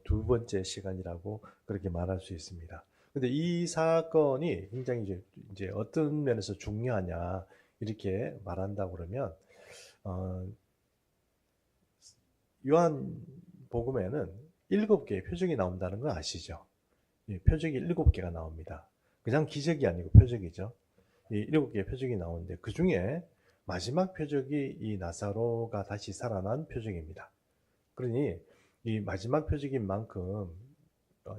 두 번째 시간이라고 그렇게 말할 수 있습니다. 근데 이 사건이 굉장히 이제 어떤 면에서 중요하냐 이렇게 말한다고 그러면 어, 요한복음에는 7개의 표적이 나온다는 거 아시죠? 이 표적이 7개가 나옵니다. 그냥 기적이 아니고 표적이죠. 이 7개의 표적이 나오는데 그 중에 마지막 표적이 이 나사로가 다시 살아난 표적입니다. 그러니 이 마지막 표적인 만큼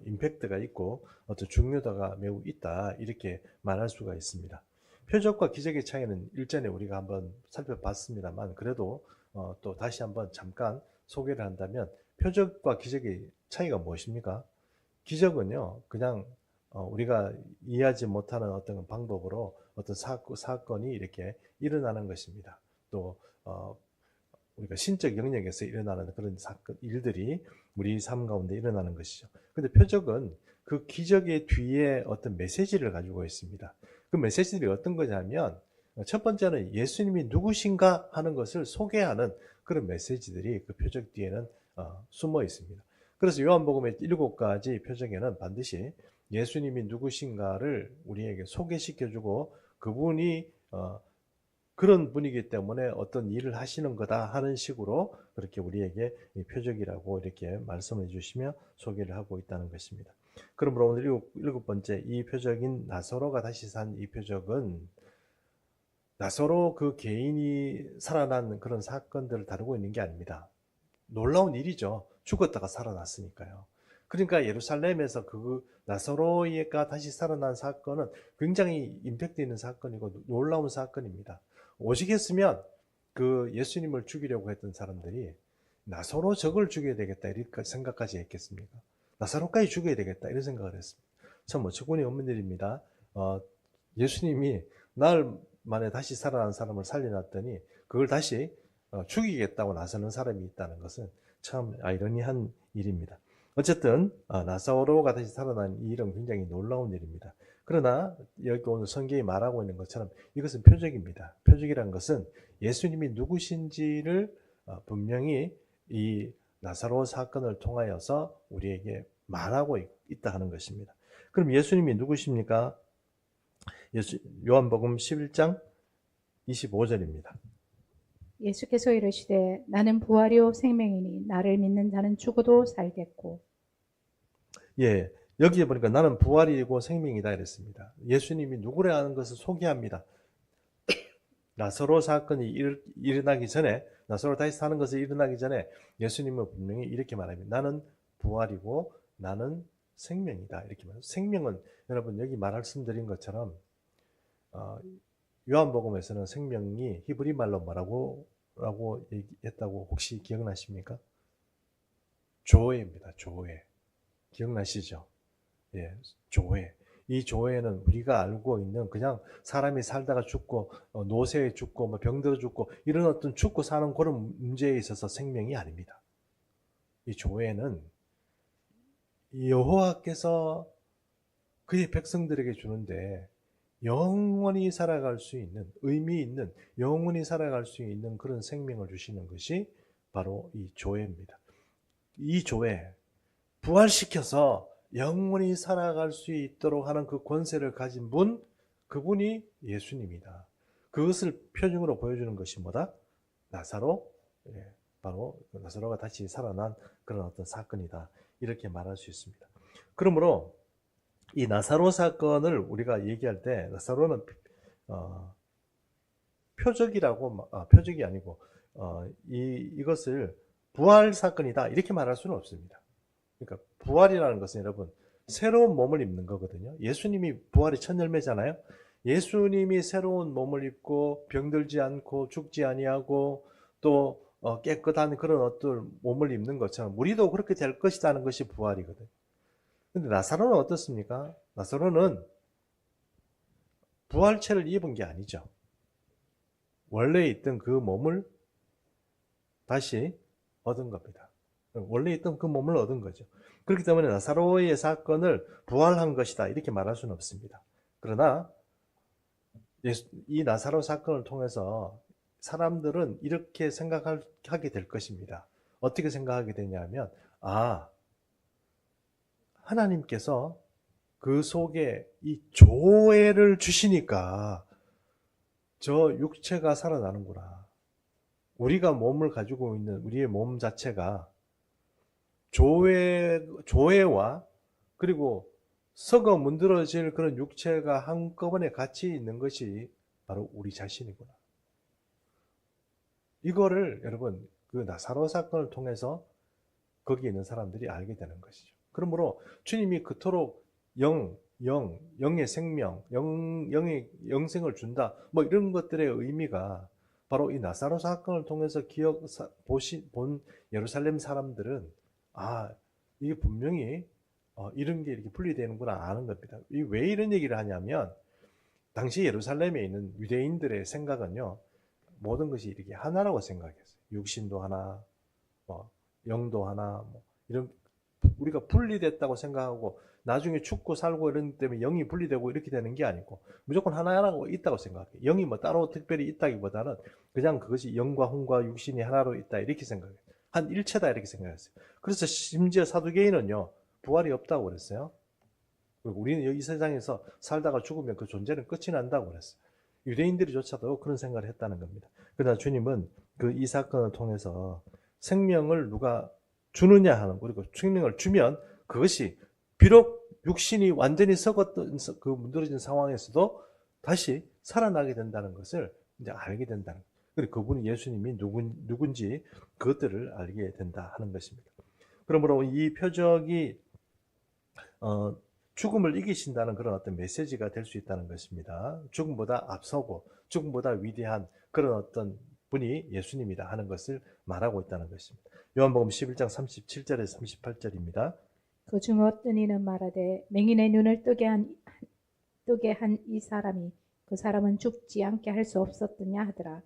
임팩트가 있고 어떤 중요도가 매우 있다 이렇게 말할 수가 있습니다. 표적과 기적의 차이는 일전에 우리가 한번 살펴봤습니다만 그래도 또 다시 한번 잠깐 소개를 한다면 표적과 기적의 차이가 무엇입니까? 기적은요 그냥 우리가 이해하지 못하는 어떤 방법으로 어떤 사건이 이렇게 일어나는 것입니다. 또 우리가 신적 영역에서 일어나는 그런 사건, 일들이 우리 삶 가운데 일어나는 것이죠. 근데 표적은 그 기적의 뒤에 어떤 메시지를 가지고 있습니다. 그 메시지들이 어떤 거냐면 첫 번째는 예수님이 누구신가 하는 것을 소개하는 그런 메시지들이 그 표적 뒤에는 숨어 있습니다. 그래서 요한복음의 7가지 표적에는 반드시 예수님이 누구신가를 우리에게 소개시켜주고 그분이 그런 분이기 때문에 어떤 일을 하시는 거다 하는 식으로 그렇게 우리에게 표적이라고 이렇게 말씀해 주시며 소개를 하고 있다는 것입니다. 그러므로 오늘 일곱 번째 이 표적인 나사로가 다시 산 이 표적은 나사로 그 개인이 살아난 그런 사건들을 다루고 있는 게 아닙니다. 놀라운 일이죠. 죽었다가 살아났으니까요. 그러니까 예루살렘에서 그 나사로가 다시 살아난 사건은 굉장히 임팩트 있는 사건이고 놀라운 사건입니다. 오직했으면 그 예수님을 죽이려고 했던 사람들이 나사로 적을 죽여야 되겠다 이렇게 생각까지 했겠습니까? 나사로까지 죽여야 되겠다 이런 생각을 했습니다. 참 어처구니 없는 일입니다. 예수님이 나흘 만에 다시 살아난 사람을 살려놨더니 그걸 다시 죽이겠다고 나서는 사람이 있다는 것은 참 아이러니한 일입니다. 어쨌든 나사로가 다시 살아난 이 일은 굉장히 놀라운 일입니다. 그러나 여기 오늘 성경이 말하고 있는 것처럼 이것은 표적입니다. 표적이란 것은 예수님이 누구신지를 분명히 이 나사로 사건을 통하여서 우리에게 말하고 있다 하는 것입니다. 그럼 예수님이 누구십니까? 요한복음 11장 25절입니다. 예수께서 이르시되 나는 부활이요 생명이니 나를 믿는 자는 죽어도 살겠고. 예, 여기에 보니까 나는 부활이고 생명이다 이랬습니다. 예수님이 누구라는 것을 소개합니다. 나사로 사건이 일어나기 전에, 나사로 다시 사는 것이 일어나기 전에 예수님은 분명히 이렇게 말합니다. 나는 부활이고 나는 생명이다 이렇게 말합니다. 생명은 여러분 여기 말씀드린 것처럼 요한복음에서는 생명이 히브리 말로 뭐라고 얘기했다고 혹시 기억나십니까? 조회입니다. 조회. 기억나시죠? 예, 조회. 이 조회는 우리가 알고 있는 그냥 사람이 살다가 죽고 노쇠에 죽고 뭐 병들어 죽고 이런 어떤 죽고 사는 그런 문제에 있어서 생명이 아닙니다. 이 조회는 여호와께서 그의 백성들에게 주는데 영원히 살아갈 수 있는 의미 있는 영원히 살아갈 수 있는 그런 생명을 주시는 것이 바로 이 조회입니다. 이 조회 부활시켜서 영원히 살아갈 수 있도록 하는 그 권세를 가진 분, 그분이 예수님이다. 그것을 표징으로 보여주는 것이 뭐다? 나사로, 바로 나사로가 다시 살아난 그런 어떤 사건이다. 이렇게 말할 수 있습니다. 그러므로 이 나사로 사건을 우리가 얘기할 때 나사로는 표적이 아니고 이것을 부활 사건이다 이렇게 말할 수는 없습니다. 그러니까 부활이라는 것은 여러분 새로운 몸을 입는 거거든요. 예수님이 부활의 첫 열매잖아요. 예수님이 새로운 몸을 입고 병들지 않고 죽지 아니하고 또 깨끗한 그런 어떤 몸을 입는 것처럼 우리도 그렇게 될 것이라는 것이 부활이거든요. 근데 나사로는 어떻습니까? 나사로는 부활체를 입은 게 아니죠. 원래 있던 그 몸을 다시 얻은 겁니다. 원래 있던 그 몸을 얻은 거죠. 그렇기 때문에 나사로의 사건을 부활한 것이다 이렇게 말할 수는 없습니다. 그러나 이 나사로 사건을 통해서 사람들은 이렇게 생각하게 될 것입니다. 어떻게 생각하게 되냐면 하나님께서 그 속에 이 조회를 주시니까 저 육체가 살아나는구나. 우리가 몸을 가지고 있는 우리의 몸 자체가 조회와 그리고 썩어 문드러질 그런 육체가 한꺼번에 같이 있는 것이 바로 우리 자신이구나. 이거를 여러분 그 나사로 사건을 통해서 거기 있는 사람들이 알게 되는 것이죠. 그러므로 주님이 그토록 영의 생명, 영의 영생을 준다. 뭐 이런 것들의 의미가 바로 이 나사로 사건을 통해서 본 예루살렘 사람들은 이게 분명히 이런 게 이렇게 분리되는구나 아는 겁니다. 왜 이런 얘기를 하냐면 당시 예루살렘에 있는 유대인들의 생각은요, 모든 것이 이렇게 하나라고 생각했어요. 육신도 하나, 뭐 영도 하나, 뭐 이런 우리가 분리됐다고 생각하고 나중에 죽고 살고 이런 때문에 영이 분리되고 이렇게 되는 게 아니고 무조건 하나라고 있다고 생각해요. 영이 뭐 따로 특별히 있다기보다는 그냥 그것이 영과 혼과 육신이 하나로 있다 이렇게 생각해요. 한 일체다 이렇게 생각했어요. 그래서 심지어 사두개인은요 부활이 없다고 그랬어요. 우리는 여기 세상에서 살다가 죽으면 그 존재는 끝이 난다고 그랬어요. 유대인들이조차도 그런 생각을 했다는 겁니다. 그러나 주님은 그 이 사건을 통해서 생명을 누가 주느냐 하는, 그리고 생명을 주면 그것이 비록 육신이 완전히 썩었던 그 문드러진 상황에서도 다시 살아나게 된다는 것을 이제 알게 된다는 거예요. 그리고 그분이 예수님이 누군지 그것들을 알게 된다 하는 것입니다. 그러므로 이 표적이 죽음을 이기신다는 그런 어떤 메시지가 될 수 있다는 것입니다. 죽음보다 앞서고 죽음보다 위대한 그런 어떤 분이 예수님이다 하는 것을 말하고 있다는 것입니다. 요한복음 11장 37절에서 38절입니다. 그 중 어떤 이는 말하되 맹인의 눈을 뜨게 한 이 사람이 그 사람은 죽지 않게 할 수 없었더냐 하더라.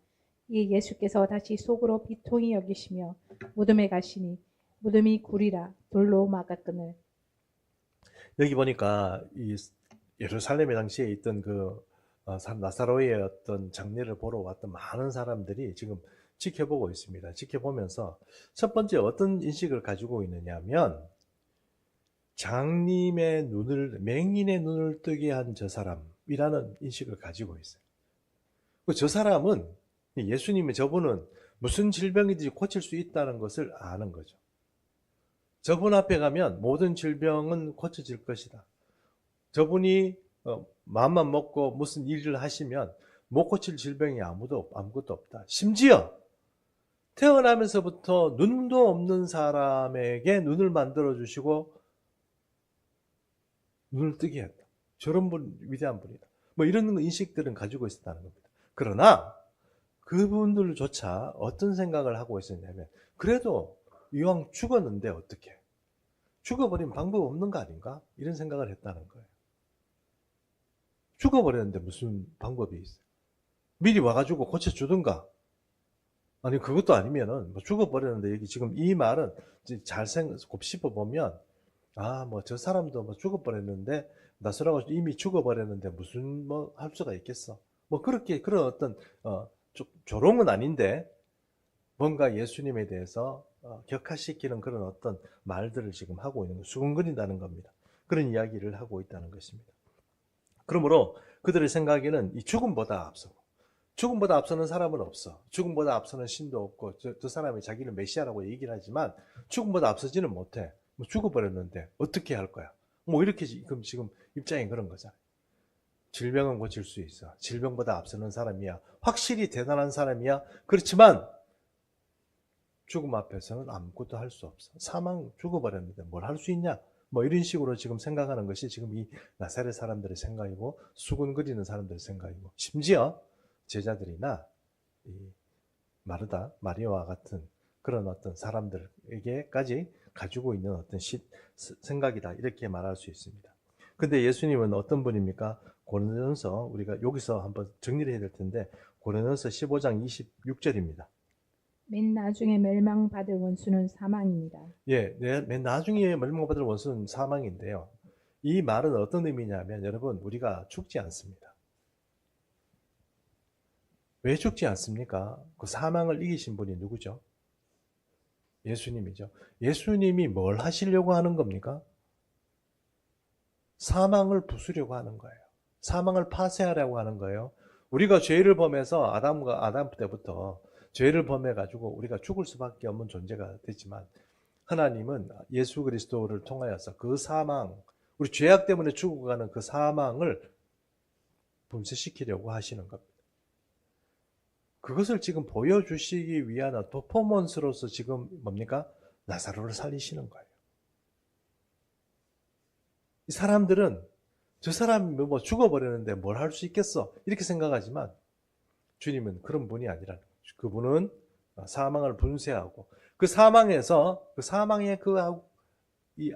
이 예수께서 다시 속으로 비통히 여기시며 무덤에 가시니 무덤이 구리라 돌로 막았거늘. 여기 보니까 이 예루살렘의 당시에 있던 그 나사로의 어떤 장례를 보러 왔던 많은 사람들이 지금 지켜보고 있습니다. 지켜보면서 첫 번째 어떤 인식을 가지고 있느냐면 장님의 맹인의 눈을 뜨게 한 저 사람이라는 인식을 가지고 있어요. 저 사람은 예수님의 저분은 무슨 질병이든지 고칠 수 있다는 것을 아는 거죠. 저분 앞에 가면 모든 질병은 고쳐질 것이다. 저분이 마음만 먹고 무슨 일을 하시면 못 고칠 질병이 아무것도 없다. 심지어 태어나면서부터 눈도 없는 사람에게 눈을 만들어 주시고 눈을 뜨게 했다. 저런 분 위대한 분이다. 뭐 이런 인식들은 가지고 있었다는 겁니다. 그러나 그분들조차 어떤 생각을 하고 있었냐면 그래도 이왕 죽었는데 어떻게? 죽어버리면 방법 없는 거 아닌가? 이런 생각을 했다는 거예요. 죽어버렸는데 무슨 방법이 있어요? 미리 와가지고 고쳐주든가. 아니 그것도 아니면은 뭐 죽어버렸는데 여기 지금 이 말은 잘 곱씹어보면 뭐 저 사람도 뭐 죽어버렸는데 나서라고 이미 죽어버렸는데 무슨 뭐 할 수가 있겠어. 뭐 그렇게 그런 어떤 조롱은 아닌데 뭔가 예수님에 대해서 격화시키는 그런 어떤 말들을 지금 하고 있는 거, 수근거린다는 겁니다. 그런 이야기를 하고 있다는 것입니다. 그러므로 그들의 생각에는 이 죽음보다 앞서는 사람은 없어. 죽음보다 앞서는 신도 없고 저 사람이 자기를 메시아라고 얘기를 하지만 죽음보다 앞서지는 못해. 뭐 죽어버렸는데 어떻게 할 거야? 뭐 이렇게 지금 입장이 그런 거잖아요. 질병은 고칠 수 있어. 질병보다 앞서는 사람이야. 확실히 대단한 사람이야. 그렇지만 죽음 앞에서는 아무것도 할 수 없어. 죽어버렸는데 뭘 할 수 있냐? 뭐 이런 식으로 지금 생각하는 것이 지금 이 나사렛 사람들의 생각이고 수군거리는 사람들의 생각이고 심지어 제자들이나 이 마리아와 같은 그런 어떤 사람들에게까지 가지고 있는 어떤 생각이다 이렇게 말할 수 있습니다. 근데 예수님은 어떤 분입니까? 고린도전서 우리가 여기서 한번 정리를 해야 될 텐데 고린도전서 15장 26절입니다. 맨 나중에 멸망받을 원수는 사망입니다. 예, 맨 나중에 멸망받을 원수는 사망인데요. 이 말은 어떤 의미냐면 여러분 우리가 죽지 않습니다. 왜 죽지 않습니까? 그 사망을 이기신 분이 누구죠? 예수님이죠. 예수님이 뭘 하시려고 하는 겁니까? 사망을 부수려고 하는 거예요. 사망을 파쇄하려고 하는 거예요. 우리가 죄를 범해서 아담 때부터 죄를 범해가지고 우리가 죽을 수밖에 없는 존재가 됐지만 하나님은 예수 그리스도를 통하여서 그 사망, 우리 죄악 때문에 죽어가는 그 사망을 분쇄시키려고 하시는 겁니다. 그것을 지금 보여주시기 위한 퍼포먼스로서 지금 뭡니까? 나사로를 살리시는 거예요. 이 사람들은 저 사람이 뭐 죽어버렸는데 뭘 할 수 있겠어? 이렇게 생각하지만 주님은 그런 분이 아니라 그분은 사망을 분쇄하고 그 사망에서 그 사망의 이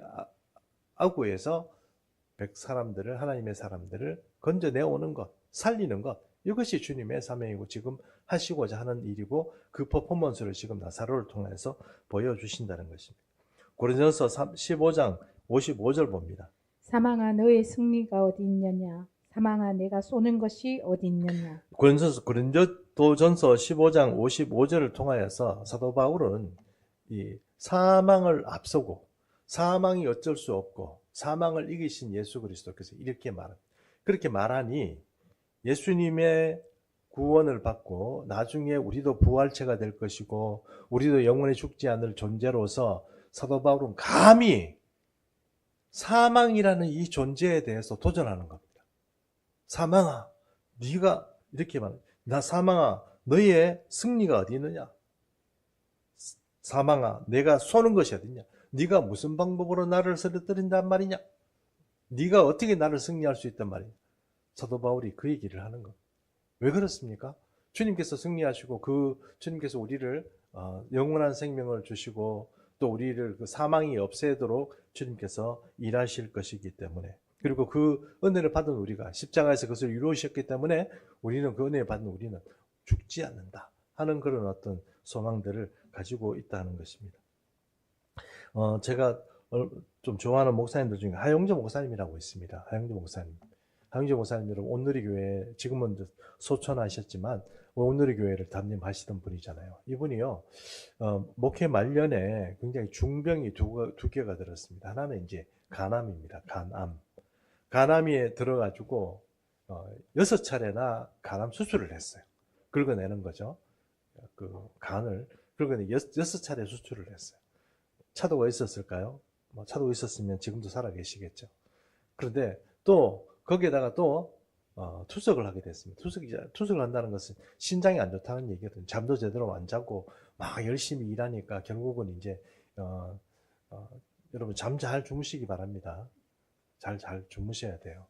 아구에서 사람들을 하나님의 사람들을 건져내오는 것, 살리는 것 이것이 주님의 사명이고 지금 하시고자 하는 일이고 그 퍼포먼스를 지금 나사로를 통해서 보여주신다는 것입니다. 고린도전서 15장 55절 봅니다. 사망아 너의 승리가 어디 있느냐 사망아 내가 쏘는 것이 어디 있느냐. 고린도전서 15장 55절을 통하여서 사도 바울은 이 사망을 앞서고 사망이 어쩔 수 없고 사망을 이기신 예수 그리스도께서 이렇게 말합니다. 그렇게 말하니 예수님의 구원을 받고 나중에 우리도 부활체가 될 것이고 우리도 영원히 죽지 않을 존재로서 사도 바울은 감히 사망이라는 이 존재에 대해서 도전하는 겁니다. 사망아, 네가 이렇게 말합니다. 나 사망아, 너의 승리가 어디 있느냐? 사망아, 내가 쏘는 것이 어디냐? 네가 무슨 방법으로 나를 쓰러뜨린단 말이냐? 네가 어떻게 나를 승리할 수 있단 말이냐? 사도 바울이 그 얘기를 하는 것. 왜 그렇습니까? 주님께서 승리하시고 주님께서 우리를 영원한 생명을 주시고 또 우리를 그 사망이 없애도록 주님께서 일하실 것이기 때문에 그리고 그 은혜를 받은 우리가 십자가에서 그것을 이루셨기 때문에 우리는 그 은혜를 받은 우리는 죽지 않는다 하는 그런 어떤 소망들을 가지고 있다는 것입니다. 제가 좀 좋아하는 목사님들 중에 하영조 목사님이라고 있습니다. 하영조 목사님. 하영조 목사님 여러분 온누리교회 지금은 소천하셨지만 온누리교회를 담임하시던 분이잖아요. 이분이요 목회 말년에 굉장히 중병이 두 개가 들었습니다. 하나는 이제 간암입니다. 간암에 들어가지고 6차례나 간암 수술을 했어요. 긁어내는 거죠. 그 간을 긁어내 6차례 수술을 했어요. 차도가 있었을까요? 차도가 있었으면 지금도 살아 계시겠죠. 그런데 또 거기에다가 또 투석을 하게 됐습니다. 투석을 한다는 것은 신장이 안 좋다는 얘기거든요. 잠도 제대로 안 자고 막 열심히 일하니까 결국은 이제 여러분 잠 잘 주무시기 바랍니다. 잘 주무셔야 돼요.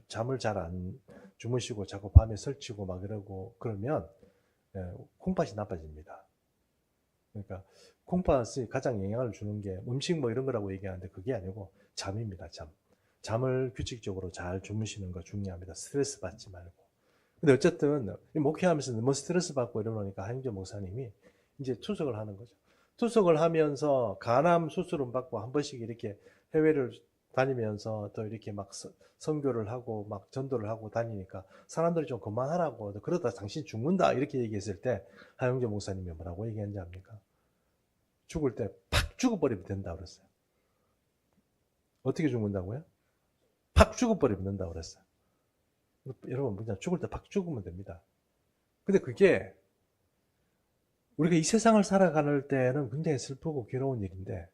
잠을 잘 안 주무시고 자꾸 밤에 설치고 막 이러고 그러면 콩팥이 나빠집니다. 그러니까 콩팥이 가장 영향을 주는 게 음식 뭐 이런 거라고 얘기하는데 그게 아니고 잠입니다. 잠을 규칙적으로 잘 주무시는 거 중요합니다. 스트레스 받지 말고. 근데 어쨌든 목회하면서 너무 스트레스 받고 이러니까 하영조 목사님이 이제 투석을 하는 거죠. 투석을 하면서 간암 수술은 받고 한 번씩 이렇게 해외를 다니면서 또 이렇게 막 선교를 하고 막 전도를 하고 다니니까 사람들이 좀 그만하라고 그러다 당신 죽는다 이렇게 얘기했을 때 하영조 목사님이 뭐라고 얘기했는지 압니까? 죽을 때 팍 죽어버리면 된다 그랬어요. 어떻게 죽는다고요? 팍 죽어버리면 된다 그랬어요. 여러분 그냥 죽을 때 팍 죽으면 됩니다. 근데 그게 우리가 이 세상을 살아가는 때는 굉장히 슬프고 괴로운 일인데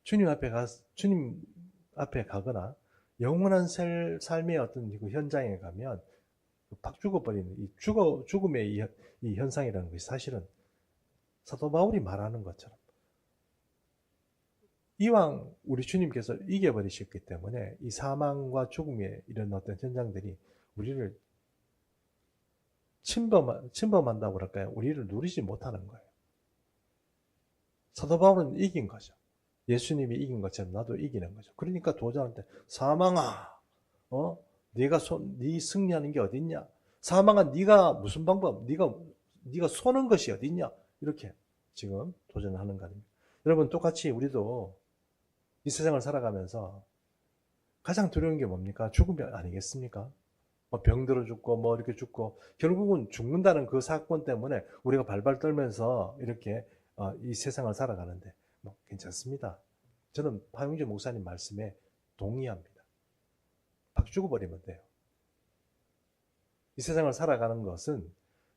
주님 앞에 가거나 영원한 삶의 어떤 그 현장에 가면 팍 죽어버리는 이 죽음의 이 현상이라는 것이 사실은 사도 바울이 말하는 것처럼 이왕 우리 주님께서 이겨버리셨기 때문에 이 사망과 죽음의 이런 어떤 현장들이 우리를 침범한다고 그럴까요? 우리를 누리지 못하는 거예요. 사도 바울은 이긴 거죠. 예수님이 이긴 것처럼 나도 이기는 거죠. 그러니까 도전할 때 사망아, 네가 네 승리하는 게 어딨냐? 사망아, 네가 무슨 방법? 네가 쏘는 것이 어딨냐? 이렇게 지금 도전하는 거 아닙니까? 여러분 똑같이 우리도 이 세상을 살아가면서 가장 두려운 게 뭡니까? 죽음 아니겠습니까? 병들어 죽고 뭐 이렇게 죽고 결국은 죽는다는 그 사건 때문에 우리가 발발 떨면서 이렇게 이 세상을 살아가는데 괜찮습니다. 저는 하영조 목사님 말씀에 동의합니다. 죽어버리면 돼요. 이 세상을 살아가는 것은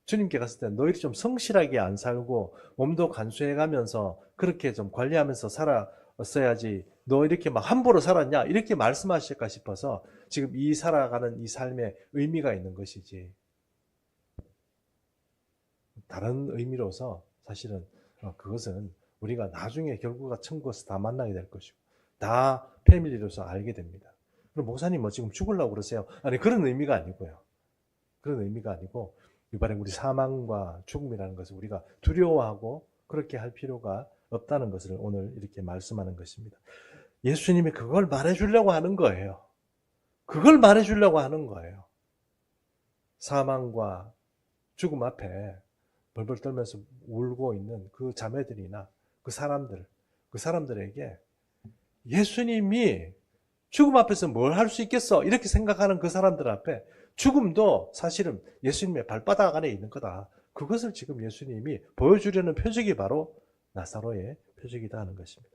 주님께 갔을 때 너희들이 좀 성실하게 안 살고 몸도 간수해가면서 그렇게 좀 관리하면서 살았어야지 너 이렇게 막 함부로 살았냐 이렇게 말씀하실까 싶어서 지금 이 살아가는 이 삶에 의미가 있는 것이지 다른 의미로서 사실은 그것은 우리가 나중에 결국은 천국에서 다 만나게 될 것이고 다 패밀리로서 알게 됩니다. 그럼 목사님 뭐 지금 죽으려고 그러세요? 아니 그런 의미가 아니고요. 그런 의미가 아니고 이번에 우리 사망과 죽음이라는 것을 우리가 두려워하고 그렇게 할 필요가 없다는 것을 오늘 이렇게 말씀하는 것입니다. 예수님이 그걸 말해주려고 하는 거예요. 그걸 말해주려고 하는 거예요. 사망과 죽음 앞에 벌벌 떨면서 울고 있는 그 자매들이나 그 사람들에게 예수님이 죽음 앞에서 뭘 할 수 있겠어? 이렇게 생각하는 그 사람들 앞에 죽음도 사실은 예수님의 발바닥 안에 있는 거다. 그것을 지금 예수님이 보여주려는 표적이 바로 나사로의 표적이다 하는 것입니다.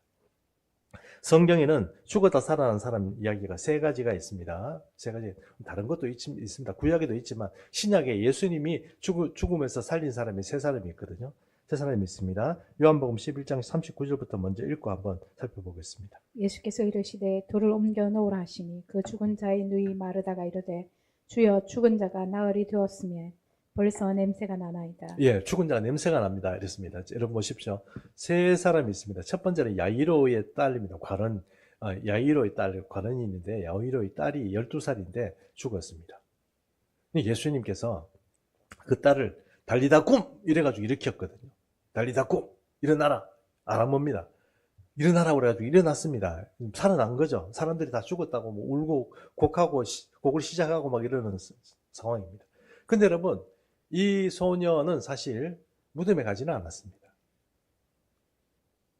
성경에는 죽었다 살아난 사람 이야기가 세 가지가 있습니다. 세 가지, 다른 것도 있습니다. 구약에도 있지만 신약에 예수님이 죽음에서 살린 사람이 세 사람이 있거든요. 세 사람이 있습니다. 요한복음 11장 39절부터 먼저 읽고 한번 살펴보겠습니다. 예수께서 이르시되 돌을 옮겨 놓으라 하시니 그 죽은 자의 누이 마르다가 이르되 주여 죽은 자가 나흘이 되었으며 벌써 냄새가 나나이다. 예, 죽은 자가 냄새가 납니다. 이랬습니다. 여러분 보십시오. 세 사람이 있습니다. 첫 번째는 야이로의 딸입니다. 야이로의 딸, 과른이 있는데 야이로의 딸이 12살인데 죽었습니다. 예수님께서 그 딸을 달리다 꿈! 이래가지고 일으켰거든요. 달리다 꿈! 일어나라! 아람어입니다. 일어나라 그래가지고 일어났습니다. 살아난 거죠. 사람들이 다 죽었다고 뭐 울고 곡을 시작하고 막 이러는 상황입니다. 근데 여러분, 이 소녀는 사실 무덤에 가지는 않았습니다.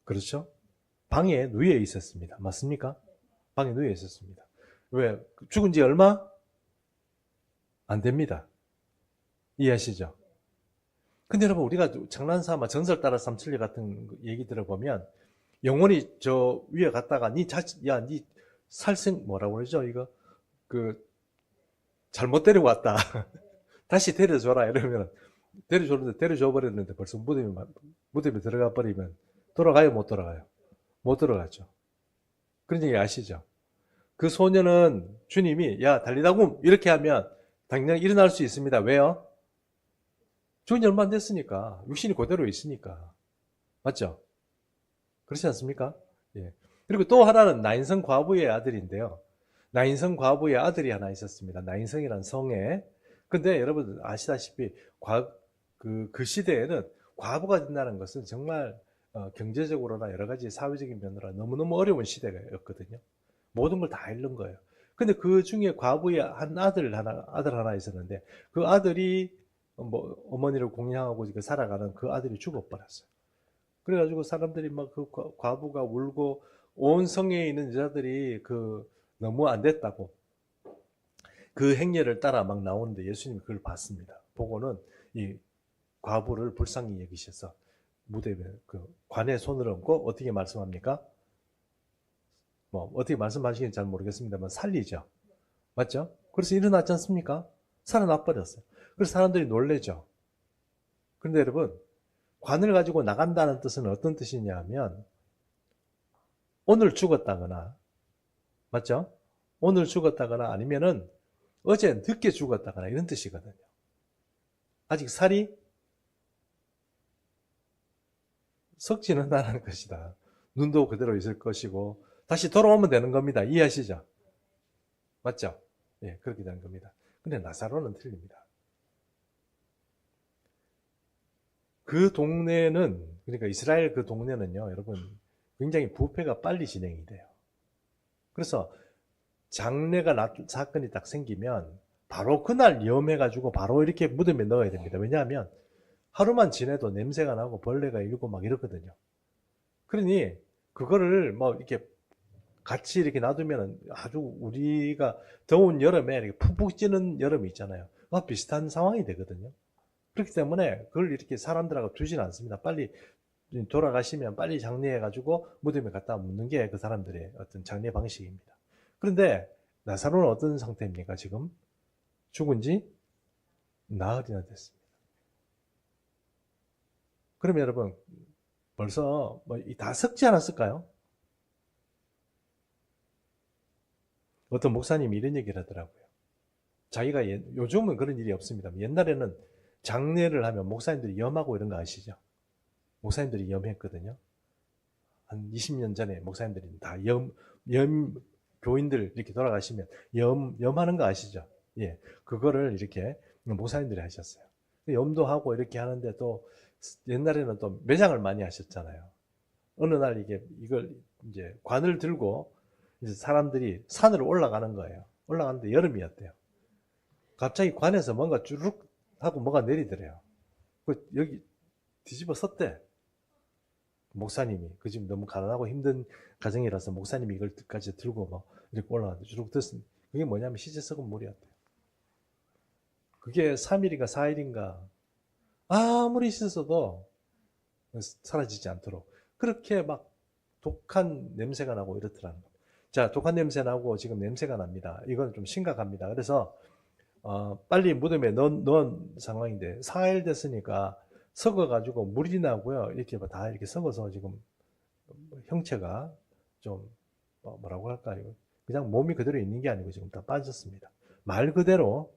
그렇죠? 방에 누워 있었습니다. 맞습니까? 방에 누워 있었습니다. 왜? 죽은 지 얼마? 안 됩니다. 이해하시죠? 근데 여러분, 우리가 장난삼아 전설 따라 삼천리 같은 얘기 들어보면 영혼이 저 위에 갔다가 니 살생 뭐라고 그러죠? 이거 잘못 데려왔다. 다시 데려줘라 이러면 데려줘 버렸는데 벌써 무덤에 들어가 버리면 돌아가요, 못 돌아가요? 못 들어가죠. 그런 얘기 아시죠? 그 소녀는 주님이 야 달리다굼 이렇게 하면 당장 일어날 수 있습니다. 왜요? 죽은 지 얼마 안 됐으니까. 육신이 그대로 있으니까. 맞죠? 그렇지 않습니까? 예. 그리고 또 하나는 나인성 과부의 아들인데요. 나인성 과부의 아들이 하나 있었습니다. 나인성이라는 성에. 근데 여러분 아시다시피 그 시대에는 과부가 된다는 것은 정말 경제적으로나 여러 가지 사회적인 면으로 너무너무 어려운 시대였거든요. 모든 걸 다 잃는 거예요. 근데 그 중에 과부의 아들 하나 있었는데 그 아들이 뭐 어머니를 공양하고 살아가는 그 아들이 죽어버렸어요. 그래가지고 사람들이 막 그 과부가 울고 온 성에 있는 여자들이 너무 안 됐다고 그 행렬을 따라 막 나오는데 예수님이 그걸 봤습니다. 보고는 이 과부를 불쌍히 여기셔서 무대에 관에 손을 얹고 어떻게 말씀합니까? 뭐 어떻게 말씀하시는지 잘 모르겠습니다만 살리죠. 맞죠? 그래서 일어났지 않습니까? 살아나 버렸어요. 그래서 사람들이 놀래죠. 그런데 여러분 관을 가지고 나간다는 뜻은 어떤 뜻이냐 하면 오늘 죽었다거나 맞죠? 오늘 죽었다거나 아니면은 어제 늦게 죽었다거나 이런 뜻이거든요. 아직 살이 썩지는 않은 것이다. 눈도 그대로 있을 것이고 다시 돌아오면 되는 겁니다. 이해하시죠? 맞죠? 예, 그렇게 되는 겁니다. 근데 나사로는 틀립니다. 그 동네는 그러니까 이스라엘 그 동네는요, 여러분 굉장히 부패가 빨리 진행이 돼요. 그래서 장례가 사건이 딱 생기면 바로 그날 위험해가지고 바로 이렇게 무덤에 넣어야 됩니다. 왜냐하면 하루만 지내도 냄새가 나고 벌레가 일고 막 이렇거든요. 그러니 그거를 뭐 이렇게 같이 이렇게 놔두면 아주 우리가 더운 여름에 이렇게 푹푹 찌는 여름이 있잖아요. 그와 비슷한 상황이 되거든요. 그렇기 때문에 그걸 이렇게 사람들하고 두진 않습니다. 빨리 돌아가시면 빨리 장례해가지고 무덤에 갖다 묻는 게 그 사람들의 어떤 장례 방식입니다. 그런데 나사로는 어떤 상태입니까? 지금 죽은 지 나흘이나 됐습니다. 그러면 여러분 벌써 다 썩지 않았을까요? 어떤 목사님이 이런 얘기를 하더라고요. 자기가 요즘은 그런 일이 없습니다. 옛날에는 장례를 하면 목사님들이 염하고 이런 거 아시죠? 목사님들이 염했거든요. 한 20년 전에 목사님들이 다 교인들 이렇게 돌아가시면 염하는 거 아시죠? 예, 그거를 이렇게 목사님들이 하셨어요. 염도 하고 이렇게 하는데 또 옛날에는 또 매장을 많이 하셨잖아요. 어느 날 이걸 이제 관을 들고 이제 사람들이 산으로 올라가는 거예요. 올라가는데 여름이었대요. 갑자기 관에서 뭔가 쭈룩 하고 뭐가 내리더래요. 여기 뒤집어 섰대. 목사님이. 그 지금 너무 가난하고 힘든 가정이라서 목사님이 이걸까지 들고 막 이렇게 올라가는데 쭈룩 떴습니다. 그게 뭐냐면 시체 썩은 물이었대요. 그게 3일인가 4일인가 아무리 씻어도 사라지지 않도록 그렇게 막 독한 냄새가 나고 이렇더라는 거예요. 자, 독한 냄새 나고 지금 냄새가 납니다. 이건 좀 심각합니다. 그래서 빨리 무덤에 넣은 상황인데 4일 됐으니까 썩어가지고 물이 나고요. 이렇게 다 이렇게 썩어서 지금 형체가 좀 뭐라고 할까요? 그냥 몸이 그대로 있는 게 아니고 지금 다 빠졌습니다. 말 그대로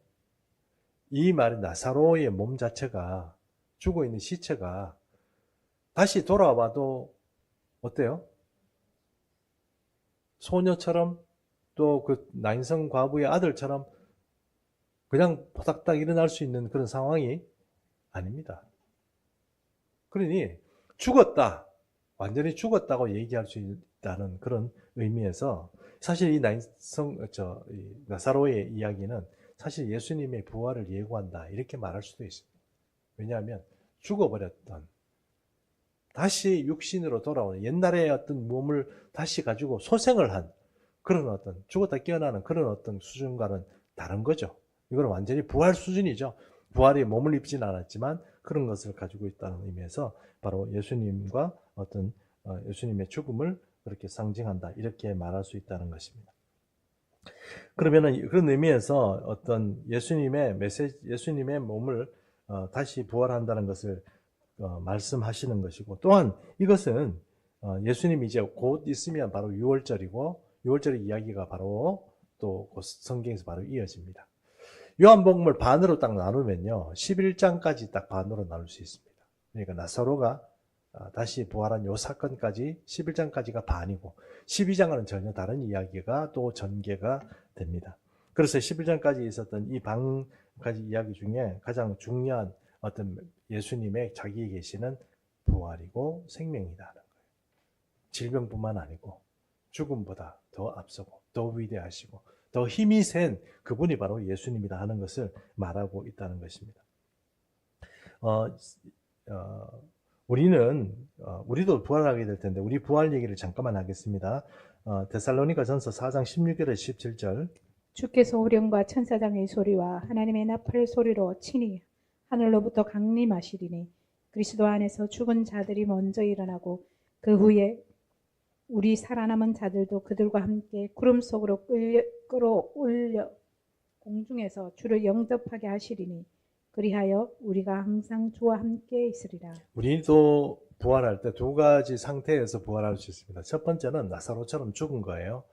이 말이 나사로의 몸 자체가 죽어 있는 시체가 다시 돌아와도 어때요? 소녀처럼 또 그 나인성 과부의 아들처럼 그냥 포닥닥 일어날 수 있는 그런 상황이 아닙니다. 그러니 죽었다, 완전히 죽었다고 얘기할 수 있다는 그런 의미에서 사실 이 나사로의 이야기는 사실 예수님의 부활을 예고한다 이렇게 말할 수도 있습니다. 왜냐하면 죽어버렸던 다시 육신으로 돌아오는 옛날의 어떤 몸을 다시 가지고 소생을 한 그런 어떤 죽었다 깨어나는 그런 어떤 수준과는 다른 거죠. 이건 완전히 부활 수준이죠. 부활이 몸을 입진 않았지만 그런 것을 가지고 있다는 의미에서 바로 예수님과 어떤 예수님의 죽음을 그렇게 상징한다 이렇게 말할 수 있다는 것입니다. 그러면은 그런 의미에서 어떤 예수님의 몸을 다시 부활한다는 것을 말씀하시는 것이고 또한 이것은 예수님이 이제 곧 있으면 바로 6월절이고 6월절의 이야기가 바로 또 성경에서 바로 이어집니다. 요한복음을 반으로 딱 나누면요 11장까지 딱 반으로 나눌 수 있습니다. 그러니까 나사로가 다시 부활한 요 사건까지 11장까지가 반이고 12장은 전혀 다른 이야기가 또 전개가 됩니다. 그래서 11장까지 있었던 이 반까지 이야기 중에 가장 중요한 어떤 예수님의 자기에 계시는 부활이고 생명이다라는 거예요. 질병뿐만 아니고 죽음보다 더 앞서고 더 위대하시고 더 힘이 센 그분이 바로 예수님이다 하는 것을 말하고 있다는 것입니다. 우리도 부활하게 될 텐데 우리 부활 얘기를 잠깐만 하겠습니다. 데살로니가전서 4장 16절에 17절 주께서 우령과 천사장의 소리와 하나님의 나팔 소리로 친히 하늘로부터 강림하시리니 그리스도 안에서 죽은 자들이 먼저 일어나고 그 후에 우리 살아남은 자들도 그들과 함께 구름 속으로 끌어올려 공중에서 주를 영접하게 하시리니 그리하여 우리가 항상 주와 함께 있으리라. 우리도 부활할 때 두 가지 상태에서 부활할 수 있습니다. 첫 번째는 나사로처럼 죽은 거예요.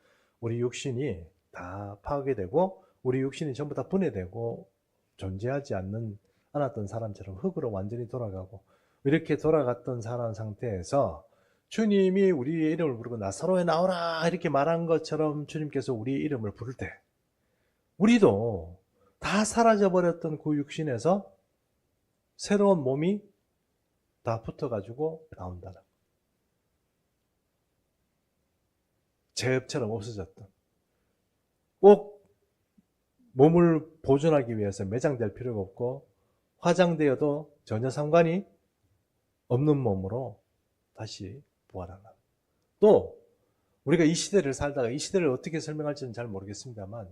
우리 육신이 다 파괴되고 우리 육신이 전부 다 분해되고 존재하지 않았던 사람처럼 흙으로 완전히 돌아가고 이렇게 돌아갔던 사람 상태에서 주님이 우리의 이름을 부르고 나사로에 나오라 이렇게 말한 것처럼 주님께서 우리의 이름을 부를 때 우리도 다 사라져버렸던 그 육신에서 새로운 몸이 다 붙어가지고 나온다는 제업처럼 없어졌던 꼭 몸을 보존하기 위해서 매장될 필요가 없고 화장되어도 전혀 상관이 없는 몸으로 다시 부활하는. 또 우리가 이 시대를 살다가 이 시대를 어떻게 설명할지는 잘 모르겠습니다만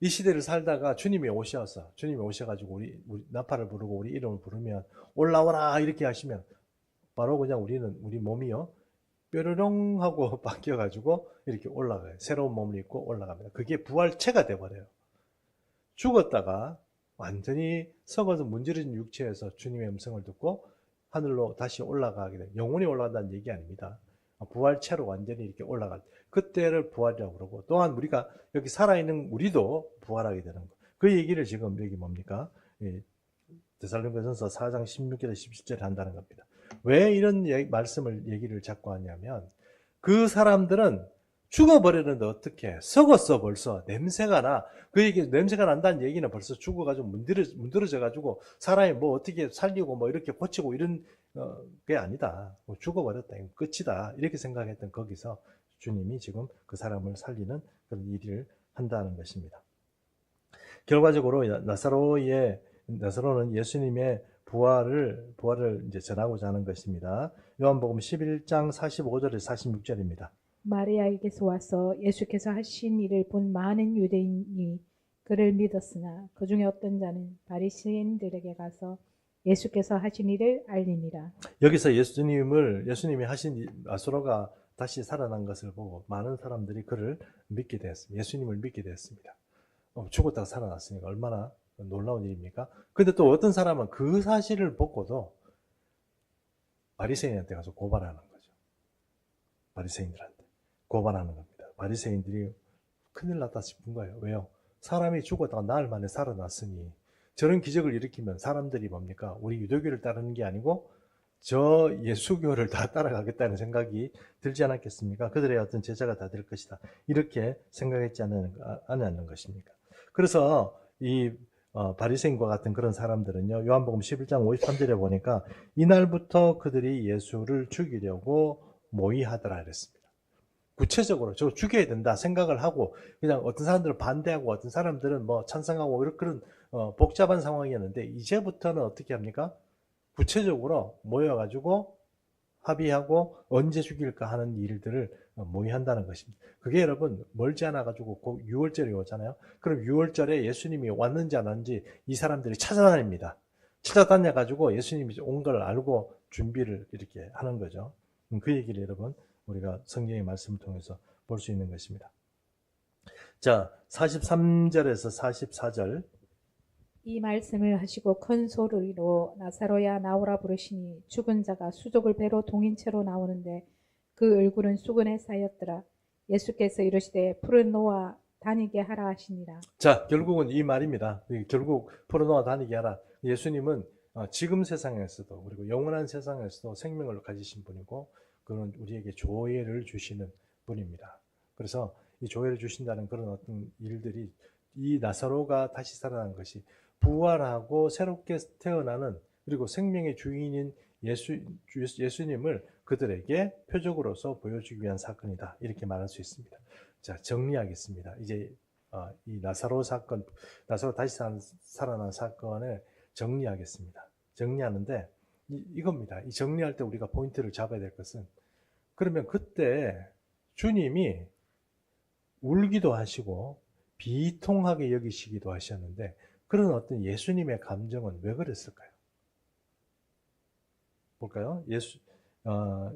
이 시대를 살다가 주님이 오셔가지고 우리 나팔을 부르고 우리 이름을 부르면 올라오라 이렇게 하시면 바로 그냥 우리 몸이요 뾰로롱 하고 바뀌어가지고 이렇게 올라가요. 새로운 몸을 입고 올라갑니다. 그게 부활체가 돼버려요. 죽었다가 완전히 썩어서 문지르진 육체에서 주님의 음성을 듣고 하늘로 다시 올라가게 돼요. 영혼이 올라간다는 얘기 아닙니다. 부활체로 완전히 이렇게 올라갈 때. 그때를 부활이라고 그러고, 또한 우리가 여기 살아있는 우리도 부활하게 되는 거. 그 얘기를 지금 여기 뭡니까? 데살로니가전서 4장 16절에 17절에 한다는 겁니다. 왜 이런 얘기를 자꾸 하냐면, 그 사람들은 죽어버리는데 어떻게 썩었어 벌써. 냄새가 나. 그 얘기, 냄새가 난다는 얘기는 벌써 죽어가지고 문드러져가지고 사람이 뭐 어떻게 살리고 뭐 이렇게 고치고 이런 게 아니다. 뭐 죽어버렸다. 이건 끝이다. 이렇게 생각했던 거기서 주님이 지금 그 사람을 살리는 그런 일을 한다는 것입니다. 결과적으로 나사로는 예수님의 부활을 이제 전하고자 하는 것입니다. 요한복음 11장 45절에서 46절입니다. 마리아에게서 와서 예수께서 하신 일을 본 많은 유대인이 그를 믿었으나 그 중에 어떤 자는 바리새인들에게 가서 예수께서 하신 일을 알리니라. 여기서 예수님이 하신 나사로가 다시 살아난 것을 보고 많은 사람들이 그를 믿게 되었습니다. 예수님을 믿게 되었습니다. 죽었다가 살아났으니까 얼마나 놀라운 일입니까? 근데 또 어떤 사람은 그 사실을 보고도 바리새인한테 가서 고발하는 거죠. 바리새인들한테 고발하는 겁니다. 바리새인들이 큰일 났다 싶은 거예요. 왜요? 사람이 죽었다가 나흘 만에 살아났으니 저런 기적을 일으키면 사람들이 뭡니까? 우리 유대교를 따르는 게 아니고 저 예수교를 다 따라가겠다는 생각이 들지 않았겠습니까? 그들의 어떤 제자가 다 될 것이다. 이렇게 생각했지 않았는 것입니까? 그래서 이 바리새인과 같은 그런 사람들은요, 요한복음 11장 53절에 보니까 이날부터 그들이 예수를 죽이려고 모의하더라 그랬습니다. 구체적으로 저 죽여야 된다 생각을 하고 그냥 어떤 사람들은 반대하고 어떤 사람들은 뭐 찬성하고 그런 복잡한 상황이었는데 이제부터는 어떻게 합니까? 구체적으로 모여가지고 합의하고 언제 죽일까 하는 일들을 모의한다는 것입니다. 그게 여러분 멀지 않아가지고 곧 6월절이 오잖아요. 그럼 6월절에 예수님이 왔는지 안 왔는지 이 사람들이 찾아다닙니다. 찾아다녀가지고 예수님이 온 걸 알고 준비를 이렇게 하는 거죠. 그 얘기를 여러분 우리가 성경의 말씀을 통해서 볼 수 있는 것입니다. 자, 43절에서 44절. 이 말씀을 하시고 큰 소리로 나사로야 나오라 부르시니 죽은 자가 수족을 배로 동인 채로 나오는데 그 얼굴은 수건에 쌓였더라. 예수께서 이르시되 풀을 놓아 다니게 하라 하시니라. 자, 결국은 이 말입니다. 결국 풀어놓아 다니게 하라. 예수님은 지금 세상에서도 그리고 영원한 세상에서도 생명을 가지신 분이고 그는 우리에게 조회를 주시는 분입니다. 그래서 이 조회를 주신다는 그런 어떤 일들이 이 나사로가 다시 살아난 것이 부활하고 새롭게 태어나는 그리고 생명의 주인인 예수님을 그들에게 표적으로서 보여주기 위한 사건이다. 이렇게 말할 수 있습니다. 자, 정리하겠습니다. 이제 이 나사로 다시 살아난 사건을 정리하겠습니다. 정리하는데 이겁니다. 이 정리할 때 우리가 포인트를 잡아야 될 것은 그러면 그때 주님이 울기도 하시고 비통하게 여기시기도 하셨는데 그런 어떤 예수님의 감정은 왜 그랬을까요? 볼까요?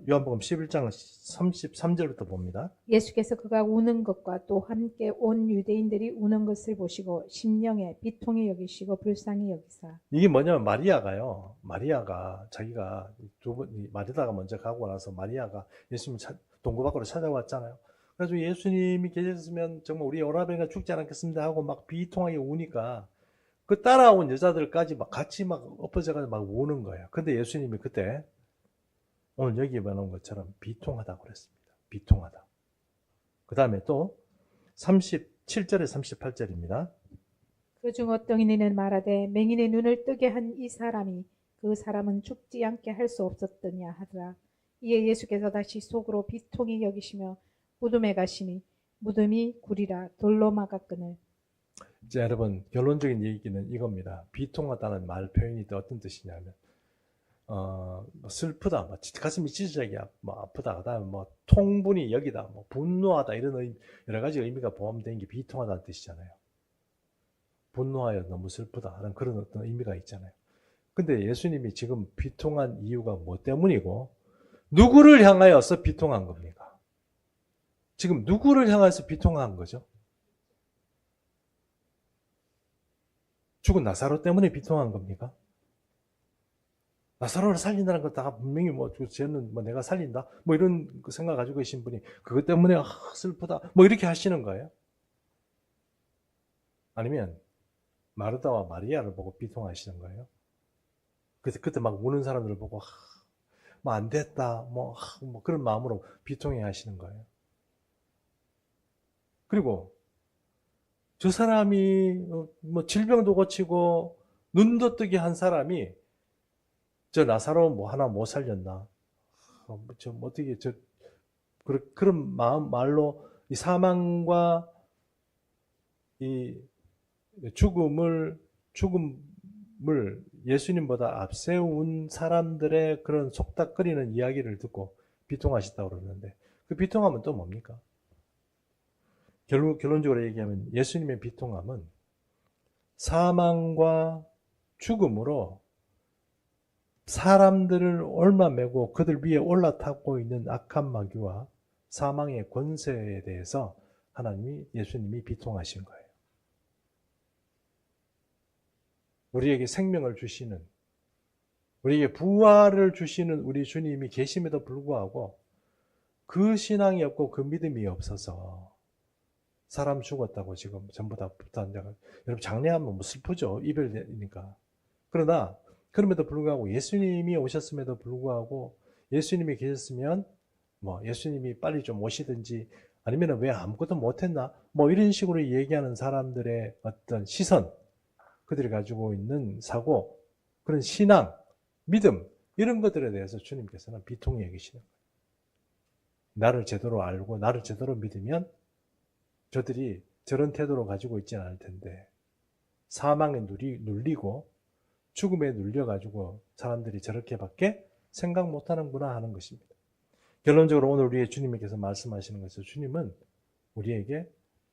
요한복음 11장 33절부터 봅니다. 예수께서 그가 우는 것과 또 함께 온 유대인들이 우는 것을 보시고 심령에 비통히 여기시고 불쌍히 여기사. 이게 뭐냐면 마리아가 자기가 마리아가 먼저 가고 나서 마리아가 예수님 동굴 밖으로 찾아왔잖아요. 그래서 예수님이 계셨으면 정말 우리 오라버니가 죽지 않았겠습니다 하고 막 비통하게 우니까 그 따라온 여자들까지 막 같이 막 엎어져가지고 막 우는 거예요. 근데 예수님이 그때 오늘 여기에 말한 것처럼 비통하다고 그랬습니다. 비통하다. 그 다음에 또 37절에 38절입니다. 그 중 어떤 이는 말하되 맹인의 눈을 뜨게 한 이 사람이 그 사람은 죽지 않게 할 수 없었더냐 하더라. 이에 예수께서 다시 속으로 비통히 여기시며 무덤에 가시니 무덤이 구리라 돌로 막았거늘. 자, 여러분 결론적인 얘기는 이겁니다. 비통하다는 말 표현이 어떤 뜻이냐면 슬프다, 가슴이 찢어지게 아프다, 그다음에 통분이 여기다, 분노하다 이런 여러 가지 의미가 포함된 게 비통하다는 뜻이잖아요. 분노하여 너무 슬프다라는 그런 어떤 의미가 있잖아요. 근데 예수님이 지금 비통한 이유가 뭐 때문이고 누구를 향하여서 비통한 겁니까? 지금 누구를 향해서 비통한 거죠? 죽은 나사로 때문에 비통한 겁니까? 나사로를 살린다는 것 다 분명히 쟤는 내가 살린다? 이런 생각 가지고 계신 분이 그것 때문에 슬프다. 이렇게 하시는 거예요? 아니면 마르다와 마리아를 보고 비통하시는 거예요? 그래서 그때 막 우는 사람들을 보고 안 됐다. 그런 마음으로 비통해 하시는 거예요. 그리고 저 사람이 질병도 고치고 눈도 뜨게 한 사람이 저 나사로 하나 못 살렸나? 어떻게 그런 말로 이 사망과 이 죽음을 예수님보다 앞세운 사람들의 그런 속닥거리는 이야기를 듣고 비통하셨다고 그러는데 그 비통함은 또 뭡니까? 결론적으로 얘기하면 예수님의 비통함은 사망과 죽음으로 사람들을 얽매고 그들 위에 올라타고 있는 악한 마귀와 사망의 권세에 대해서 예수님이 비통하신 거예요. 우리에게 생명을 주시는, 우리에게 부활을 주시는 우리 주님이 계심에도 불구하고 그 신앙이 없고 그 믿음이 없어서 사람 죽었다고 지금 전부 다 붙어앉아가. 여러분 장례하면 슬프죠. 이별이니까. 그러나 그럼에도 불구하고 예수님이 오셨음에도 불구하고 예수님이 계셨으면 예수님이 빨리 좀 오시든지 아니면 왜 아무것도 못했나 이런 식으로 얘기하는 사람들의 어떤 시선, 그들이 가지고 있는 사고, 그런 신앙, 믿음 이런 것들에 대해서 주님께서는 비통히 여기시는 거예요. 나를 제대로 알고 나를 제대로 믿으면 저들이 저런 태도로 가지고 있지는 않을 텐데 사망에 눌리고 죽음에 눌려가지고 사람들이 저렇게밖에 생각 못하는구나 하는 것입니다. 결론적으로 오늘 우리의 주님께서 말씀하시는 것은 주님은 우리에게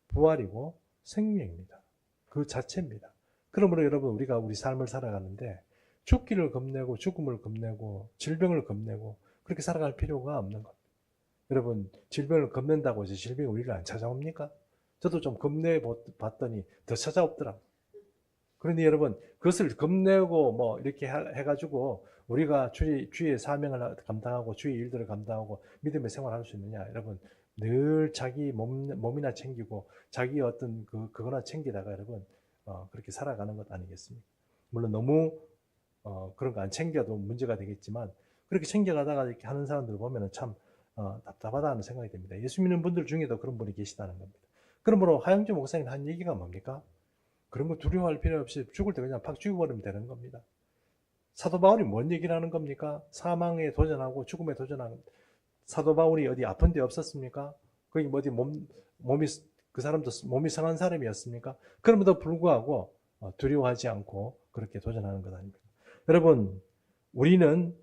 부활이고 생명입니다. 그 자체입니다. 그러므로 여러분 우리가 우리 삶을 살아가는데 죽기를 겁내고 죽음을 겁내고 질병을 겁내고 그렇게 살아갈 필요가 없는 겁니다. 여러분 질병을 겁낸다고 해서 질병이 우리를 안 찾아옵니까? 저도 좀 겁내봤더니 더 찾아오더라고요. 그런데 여러분 그것을 겁내고 이렇게 해가지고 우리가 주의 사명을 감당하고 주의 일들을 감당하고 믿음의 생활을 할 수 있느냐? 여러분 늘 자기 몸이나 챙기고 자기 어떤 그거나 챙기다가 여러분 그렇게 살아가는 것 아니겠습니까? 물론 너무 그런 거 안 챙겨도 문제가 되겠지만 그렇게 챙겨가다가 이렇게 하는 사람들을 보면은 참 답답하다는 생각이 듭니다. 예수 믿는 분들 중에도 그런 분이 계시다는 겁니다. 그러므로 하영주 목사님 한 얘기가 뭡니까? 그런 거 두려워할 필요 없이 죽을 때 그냥 팍 죽여버리면 되는 겁니다. 사도 바울이 뭔 얘기를 하는 겁니까? 사망에 도전하고 죽음에 도전하는. 사도 바울이 어디 아픈 데 없었습니까? 거기 어디 몸이 그 사람도 몸이 상한 사람이었습니까? 그럼에도 불구하고 두려워하지 않고 그렇게 도전하는 것 아닙니까? 여러분 우리는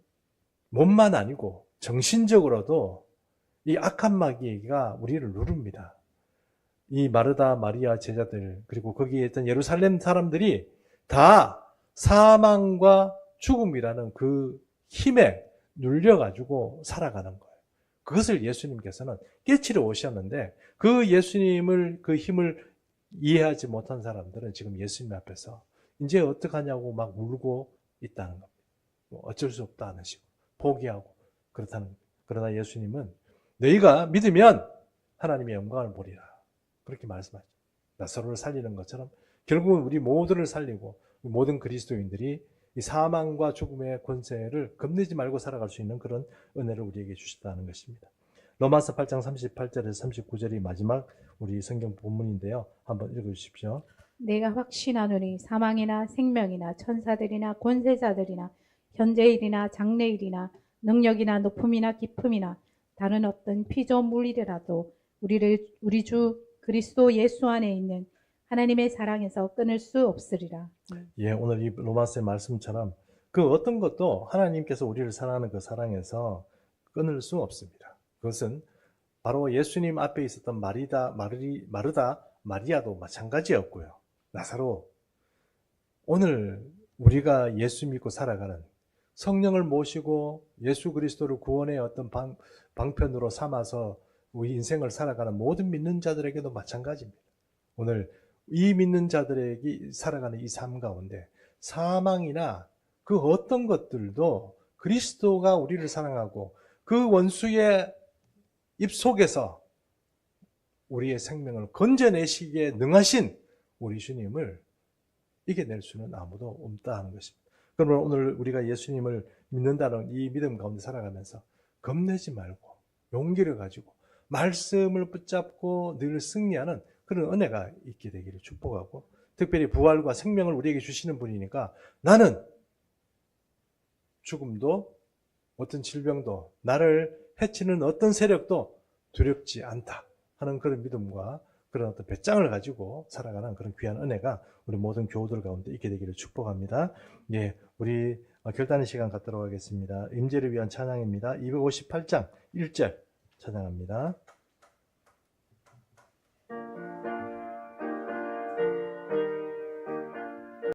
몸만 아니고 정신적으로도 이 악한 마귀가 우리를 누릅니다. 이 마르다 마리아 제자들 그리고 거기에 있던 예루살렘 사람들이 다 사망과 죽음이라는 그 힘에 눌려가지고 살아가는 거예요. 그것을 예수님께서는 깨치러 오셨는데 그 예수님을 그 힘을 이해하지 못한 사람들은 지금 예수님 앞에서 이제 어떡하냐고 막 울고 있다는 겁니다. 어쩔 수 없다 하는 식으로 포기하고 그렇다는 겁니다. 그러나 예수님은 너희가 믿으면 하나님의 영광을 보리라. 그렇게 말씀하죠. 나사로를 살리는 것처럼 결국은 우리 모두를 살리고 모든 그리스도인들이 이 사망과 죽음의 권세를 겁내지 말고 살아갈 수 있는 그런 은혜를 우리에게 주셨다는 것입니다. 로마서 8장 38절에서 39절이 마지막 우리 성경 본문인데요. 한번 읽어주십시오. 내가 확신하노니 사망이나 생명이나 천사들이나 권세자들이나 현재일이나 장래일이나 능력이나 높음이나 깊음이나 다른 어떤 피조물이라도 우리 주 그리스도 예수 안에 있는 하나님의 사랑에서 끊을 수 없으리라. 예, 오늘 이 로마서의 말씀처럼 그 어떤 것도 하나님께서 우리를 사랑하는 그 사랑에서 끊을 수 없습니다. 그것은 바로 예수님 앞에 있었던 마르다, 마리아도 마찬가지였고요. 나사로, 오늘 우리가 예수 믿고 살아가는 성령을 모시고 예수 그리스도를 구원의 어떤 방편으로 삼아서 우리 인생을 살아가는 모든 믿는 자들에게도 마찬가지입니다. 오늘 이 믿는 자들에게 살아가는 이 삶 가운데 사망이나 그 어떤 것들도 그리스도가 우리를 사랑하고 그 원수의 입속에서 우리의 생명을 건져내시기에 능하신 우리 주님을 이겨낼 수는 아무도 없다 하는 것입니다. 그러면 오늘 우리가 예수님을 믿는다는 이 믿음 가운데 살아가면서 겁내지 말고 용기를 가지고 말씀을 붙잡고 늘 승리하는 그런 은혜가 있게 되기를 축복하고, 특별히 부활과 생명을 우리에게 주시는 분이니까 나는 죽음도 어떤 질병도 나를 해치는 어떤 세력도 두렵지 않다 하는 그런 믿음과 그런 어떤 배짱을 가지고 살아가는 그런 귀한 은혜가 우리 모든 교우들 가운데 있게 되기를 축복합니다. 예, 우리 결단의 시간 갖도록 하겠습니다. 임재를 위한 찬양입니다. 258장 1절 찬양합니다.